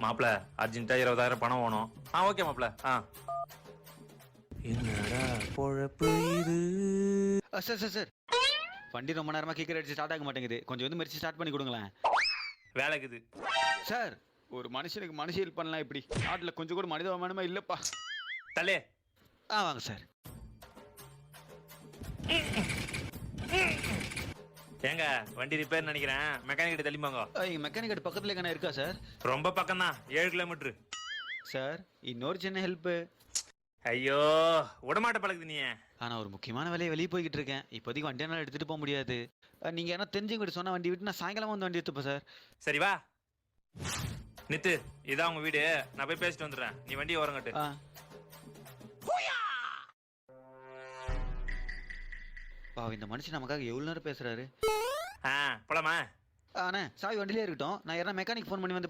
மாப்பிள அர்ஜென்ட்டா 20,000 பணம் வேணும். ஓகே மாப்பிள. என்னடா பொழப்பு இது? சார் சார் சார் வண்டி ரொம்ப நேரமா கிக்கர் அடிச்சு ஸ்டார்ட் ஆக மாட்டேங்குது. கொஞ்சம் வந்து மெரிச்சு ஸ்டார்ட் பண்ணி கொடுங்களேன். வேலைக்குது. சார் ஒரு மனுஷனுக்கு மனுஷ ஹெல்ப் பண்ணலாம் இப்படி நாட்டுல கொஞ்சம் கூட மனிதாபிமானமா இல்லப்பா. தலே. வாங்க சார். ஏங்க வண்டி ரிப்பேர் நினைக்கிறேன். மெக்கானிக் கிட்ட தள்ளிப்பாங்க. மெக்கானிக் கடை பக்கத்துல எங்கண்ணா இருக்கா சார்? ரொம்ப பக்கம் தான், 7 கிலோமீட்டர். சார் இன்னொரு சின்ன ஹெல்ப். ஐயோ விடமாட்ட பழகுது நீ. நான் ஒரு முக்கியமான வேலையை வெளியே போய்கிட்டு இருக்கேன். இப்போதைக்கு வண்டி என்னால் எடுத்துட்டு போக முடியாது. நீங்க என்ன தெரிஞ்சுக்கிட்டு சொன்ன வண்டி விட்டு நான் சாயங்காலமா வந்து வண்டி எடுத்துப்பேன் சார். சரி வா நித்து, இதான் உங்க வீடு. நான் போய் பேசிட்டு வந்துடுறேன். நீ வண்டியை ஓரங்கட்டு. இந்த மனுஷன் நமக்காக எவ்வளவு நேரம் பேசுறாரு. போலாமா? அண்ணே சாவி வண்டியிலே இருக்கட்டும். நான் யாரா மெக்கானிக் ஃபோன் பண்ணி வந்து